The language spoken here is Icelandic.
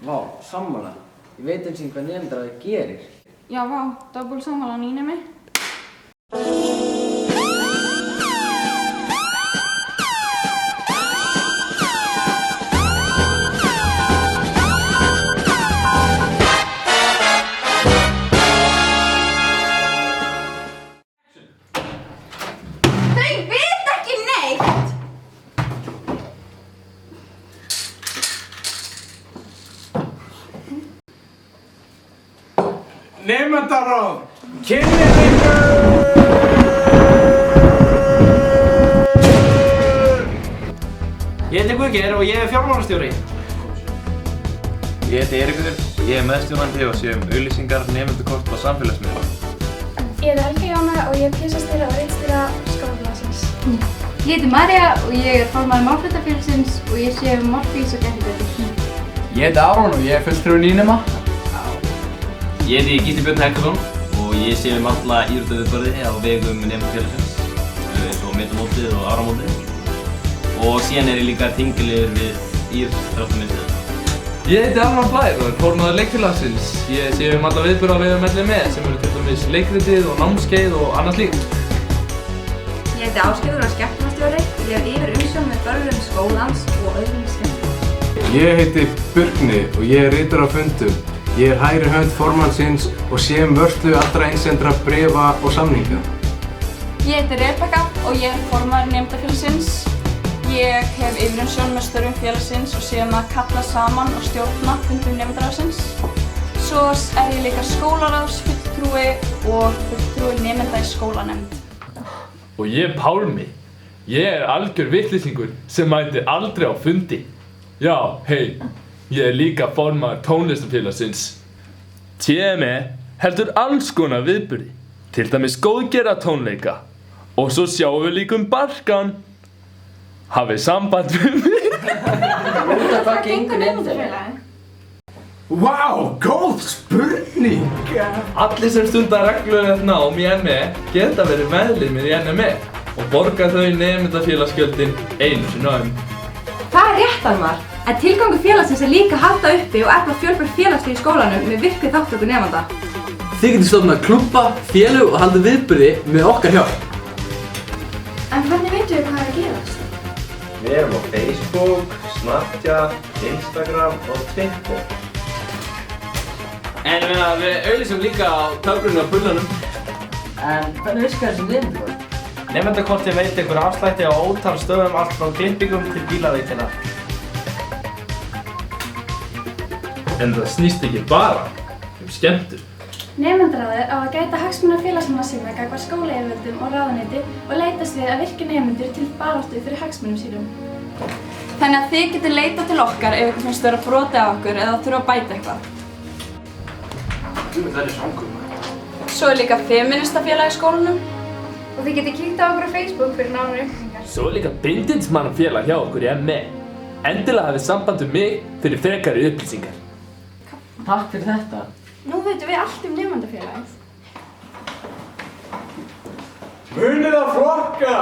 Vá, sammála. Ég veit eins og hvað nemendaráðið gerir. Já, vá, doppul sammála nýnemi. Þau vita ekki neitt! Nemendaráð, kynnið ykkur! Ég heiti Guðgeir og ég er fjármálastjóri. Ég heiti Eiríkur og ég er meðstjórnandi og sé auglýsingar, nemendakort og samfélagsmiðla. Ég heiti Helga Jóna og ég er písastýra og ritstýra skólafélagsins. Ég heiti María og ég er formaður málfréttafélagsins og ég sé Morfís og Gættibetur. Ég heiti Aron og ég er fulltrúi nýnema. Ég heiti Gísli Björn Helgason og ég sé alla íþróttaviðburði á vegum nemendafélagsins, eins og metamótið og áramótið. Og síðan er ég líka tengiliður við íþróttamiðstöðina. Ég heiti Arnar Blær og er formaður leikfélagsins. Ég sé alla viðburði á vegum LME sem eru til dæmis leikritið og námskeið og annað slíkt. Ég heiti Ásgerður og er skemmtunarstjóri. Ég hef yfir umsjón með börnum skólans og öðrum skemmtunum. Ég heiti Burkni og ég er ritari á fundum. Ég er hægri hönd formannsins og sé vörslu allra innsendra bréfa og samninga. Ég heiti Rebekka og ég er formaður nemendafélagsins. Ég hef yfirumsjón með störfum félagsins og sé að kalla saman og stjórna fundum nemendaráðsins. Svo er ég líka skólaráðsfulltrúi og fulltrúi nemenda í skólanefnd. Og ég er Pálmi. Ég er algjör vitleysingur sem mætir aldrei á fundi. Já, hei, ég er líka formaður tónlistarfélagsins. TME heldur alls konar viðburði, til dæmis góðgera tónleika. Og svo sjáum við líka barkan. Hafið samband við mig. Út af hvað gengur nemendafélagið? Vá, góð spurning! Allir sem stundar reglulegt nám í ME geta verið meðlimir í NME og borga þau nemendafélagsgjöldin einu sinni á Það er rétt, Almar, en tilgangur félagsins er líka að halda uppi og efla fjölbreytt félagslíf í skólanum með virkri þátttöku nemenda. Þið getið stofnað klúbba, félög og haldið viðburði með okkar hjálp. En hvernig veitum við hvað er að gerast? Við erum á Facebook, Snapchat, Instagram og Twitter. En við auglýsum líka á töflunum og bullanum. En hvernig virkar þessi nemendakort? Nemendakortið veitir ykkur afslætti á ótal stöðum allt frá klippingum til bílaveitina. En það snýst ekki bara skemmtun. Nemendaráðið á að gæta hagsmuna félagsmanna sinna gagnvart skólayfirvöldum og ráðuneyti og leitast við að virkja nemendur til baráttu fyrir hagsmunum sínum. Þannig að þið getið leitað til okkar ef ykkur finnst vera brotið á okkur eða þurfa að bæta eitthvað. Það er samkomulag. Svo er líka feministafélag í skólanum. Og þið getið kíkt á okkur á Facebook fyrir nánari upplýsingar. Svo er líka bindindismannafélag hjá okkur í ME. Endilega hafið samband við mig fyrir frekari upplýsingar. Takk fyrir þetta. Nú veitum við allt nemendafélagið. Munið að flokka!